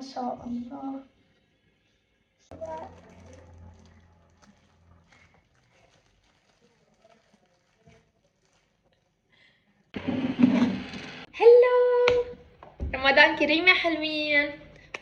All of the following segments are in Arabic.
ما شاء الله. هلو، رمضان كريم يا حلوين.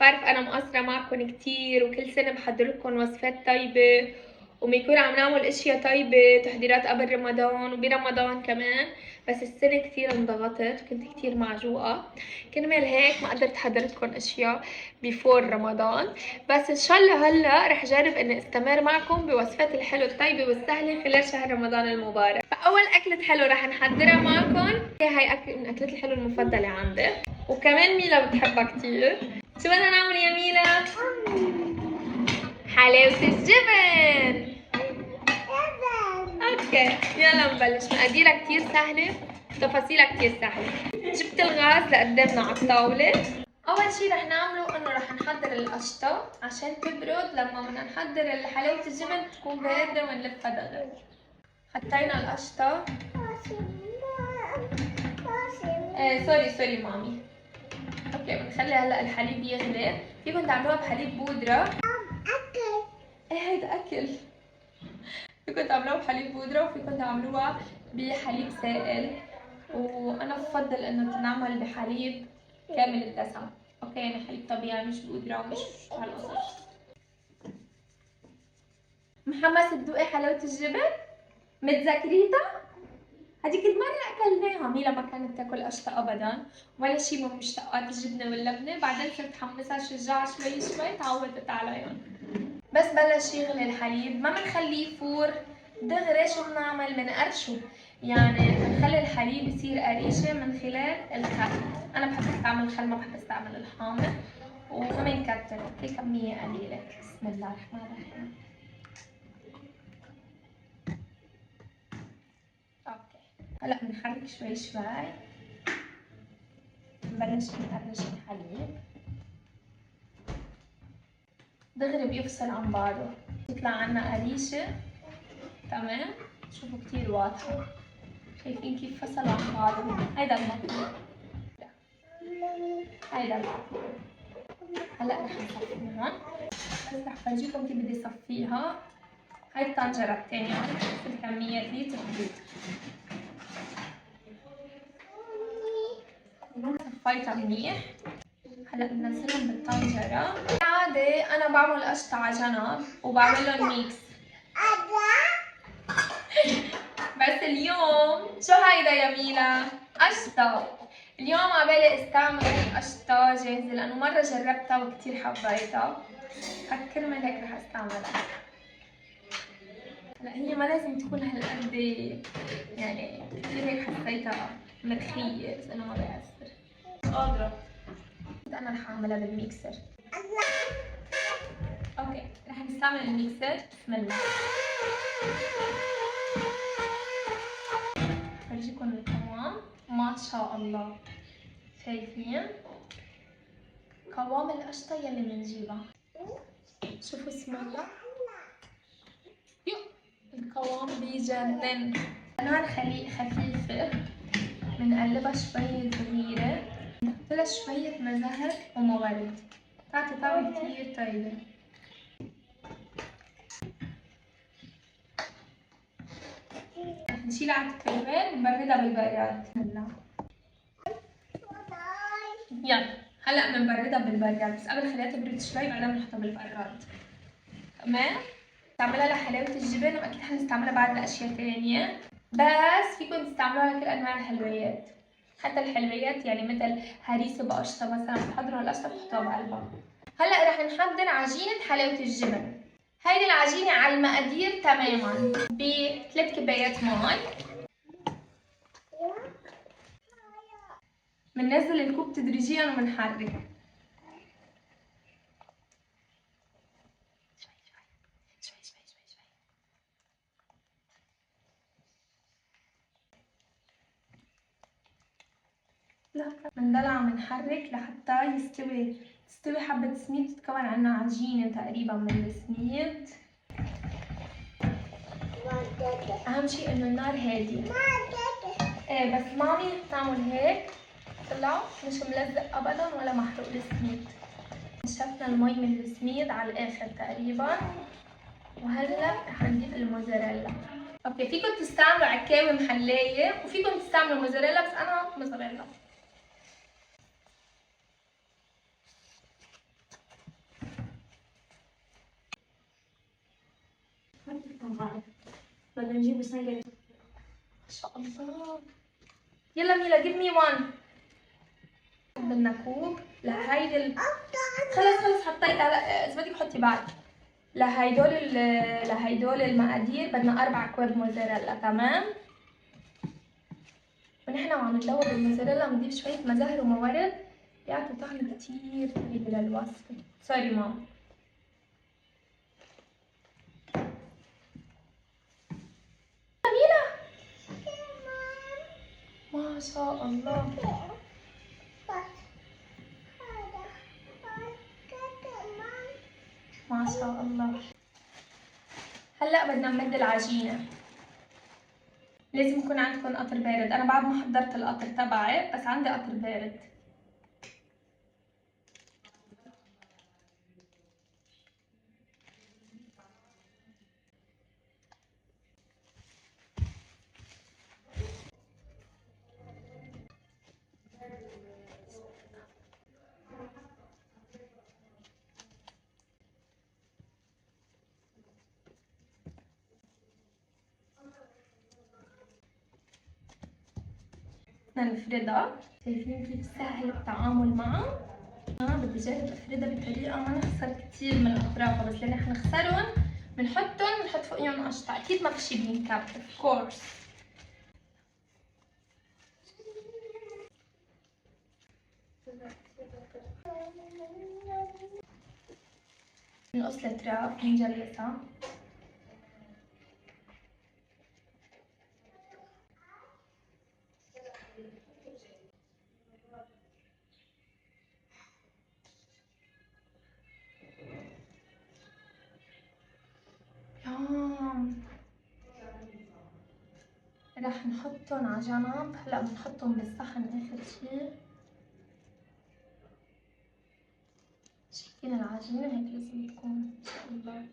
بعرف انا مقصرة معكم كتير، وكل سنة بحضر لكم وصفات طيبة وبيكون عم نعمل اشياء طيبة تحضيرات قبل رمضان وبرمضان كمان. بس السنة كتير انضغطت وكنت كتير معجوقة، كرمال هيك ما قدرت احضر لكم اشياء بيفور رمضان. بس ان شاء الله هلا رح جرب اني استمر معكم بوصفات الحلو الطيبة والسهلة خلال شهر رمضان المبارك. فاول اكلة حلو رح نحضرها معكم هي من اكلات الحلو المفضلة عندي، وكمان ميلا بتحبها كتير. شو بدنا نعمل يا ميلا؟ حلاوة الجبن. اوكي يلا نبلش. مقاديرها كتير سهلة، تفاصيلها كتير سهلة. جبت الغاز لقدامنا على الطاولة. اول شي رح نعمله انه رح نحضر القشطة عشان تبرد، لما بدنا نحضر حلاوة الجبن تكون باردة ونلفها دغري. حطينا القشطة. سوري مامي. اوكي بنخلي هلا الحليب يغلي. فيكم تعملوها بحليب بودرة. اكل. ايه هيدا اكل. فيكم تعملوها بحليب بودرة وفيكم تعملوها بحليب سائل، وانا بفضل انه تنعمل بحليب كامل الدسم. اوكي يعني حليب طبيعي مش بودرة ومش هالقصص. محمس تذوقي حلاوة الجبن؟ متذكريتها؟ هذيك المرة أكلناها. ميلا ما كانت تاكل قشطة أبدا ولا شي من مشتقات الجبنة واللبنة، بعدين صرت حمسها شجعها شوي تعودت عليهم. بس بلش يغلي الحليب ما بنخليه يفور دغري. شو بنعمل؟ بنقرشه، يعني بنخلي الحليب يصير قريشة من خلال الخل. أنا بحب استعمل الخل، ما بحب استعمل الحامض، وما بنكتر. اوكي كمية قليلة. بسم الله الرحمن الرحيم. اوكي هلا بنحرك شوي نبلش نقرش الحليب دغري بيفصل عن بعضه، يطلع عنا قريشة. تمام، شوفوا كتير واضحة. شايفين كيف فصل عن بعضه؟ هيدا المطلوب. هلا رح نصفيها. بس رح فرجيكم كيف بدي صفيها. هاي الطنجرة الثانية الكمية دي تفضل. صفيتها منيح. هلا بنزلهم بالطنجرة. بالعادة أنا بعمل قشطة على جنب وبعمل لهم ميكس. بس اليوم شو هيدا يا ميلا؟ قشطة. اليوم عبالي استعمل قشطة جاهزة لأنه مرة جربتها وكتير حبيتها، كرمال هيك رح استعملها. هلا هي ما لازم تكون هالقد، يعني كتير هيك حسيتها مرخية، بس أنا ما بيأثر. قادرة. أنا رح أعملها بالميكسر. أوكي رح نستعمل الميكسر. بسم الله. فرجيكم القوام ما شاء الله. شايفين قوام القشطة يلي بنجيبها؟ شوفوا بسم الله. القوام بيجنن. نار خفيفة. بنقلبها شوي صغيرة، نحط لها شوية مزهر ومورد تعطي طعم كتير طيبة. رح نشيلها على التكريمات نبردها بالبراد. هلا يلا هلا بنبردها بالبراد، بس قبل خليها تبرد شوي بعدين بنحطها بالبراد. تمام. نستعملها لحلاوة الجبن، واكيد حنستعملها بعد لاشياء تانية، بس فيكم تستعملوها لكل انواع الحلويات، حتى الحلويات يعني مثل هريسه بقشطه مثلا بتحضروا القشطه بتحطوها بقلبها. هلا رح نحضر عجينه حلاوه الجبن. هيدي العجينه على المقادير تماما ب3 كوبايات مي. بننزل الكوب تدريجيا وبنحرك. بندلع بنحرك لحتى تستوي حبة سميد، تتكون عنا عجينة تقريبا من السميد. أهم شي إنه النار هادية. إيه بس مامي بتعمل هيك طلع مش ملزق أبدا ولا محروق السميد. نشفنا المي من السميد على الاخر تقريبا، وهلا رح نضيف الموزاريلا. اوكي، فيكم تستعملوا عكاوي محلايه وفيكم تستعملوا موزاريلا، بس انا موزاريلا. بدنا نجيب صينية. ما شاء الله. يلا ميلا جيب مي 1. بدنا كوب لهيدي خلص حطيت. اذا بدك حطي بعد. لهيدول المقادير بدنا 4 اكواب موزاريلا، تمام؟ ونحن وعم ندور بالموزاريلا بنضيف شوية مزهر وموارد بيعطوا طعم كتير طيب للوصفة. سوري ماما. جميلة ما شاء الله. ما شاء الله. هلا بدنا نمد العجينة. لازم يكون عندكم قطر بارد. انا بعد ما حضرت القطر تبعي، بس عندي قطر بارد. بدنا نفردها. شايفين كيف سهل التعامل معها؟ بدي اجرب افردها بطريقه ما نخسر كتير من اطرافها، بس لان احنا نخسرهم بنحط فوقيهم قشطه. اكيد ما في شي بينكب اوف كورس. نقص الاطراف ونجلسها. رح نحطهم على جنب. هلا بنحطهم بالصحن اخر شي. شايفين العجينة هيك لازم تكون ان شاء الله.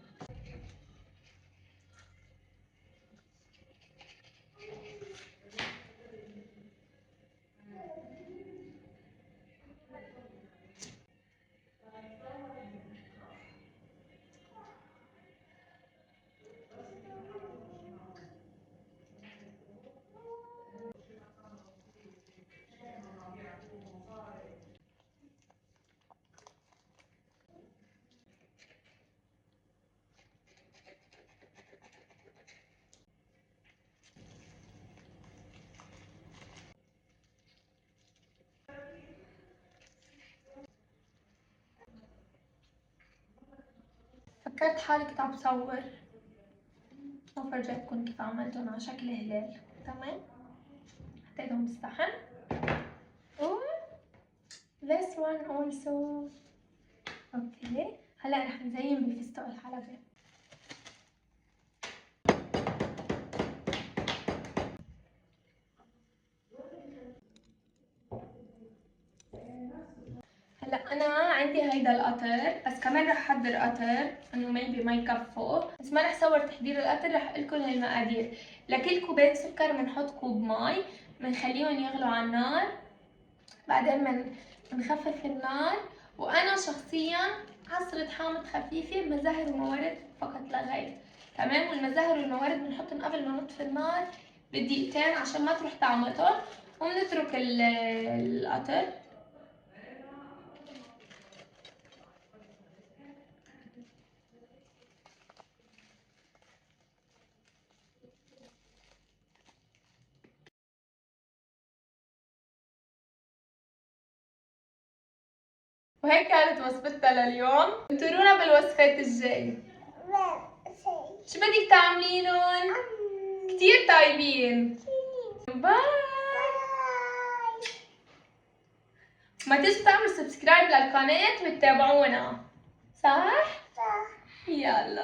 فكرت حالي كنت عم بصور وفرجيتكم كيف عملتهم على شكل هلال، تمام؟ حطيتهم بالصحن. This one also. اوكي، هلا رح نزين بالفستق الحلبي. هلا انا عندي هيدا القطر، بس كمان رح احضر قطر انه ميبي ما يكفوا، بس ما رح صور تحضير القطر. رح اقلكن هالمقادير. لكل كوبين سكر بنحط كوب مي، بنخليهم يغلوا على النار، بعدين بنخفف النار. وانا شخصيا عصرة حامض خفيفة بمزهر وموارد فقط لا غير، تمام؟ والمزهر والموارد بنحطهم قبل ما نطفي النار بدقيقتين عشان ما تروح طعمتهم، وبنترك القطر. وهيك كانت وصفتنا لليوم. انطرونا بالوصفات الجاي. شو بدك تعملينن؟ كتير طيبين. باي. ما تنسوا تعملوا سبسكرايب للقناة وتتابعونا، صح؟ يلا.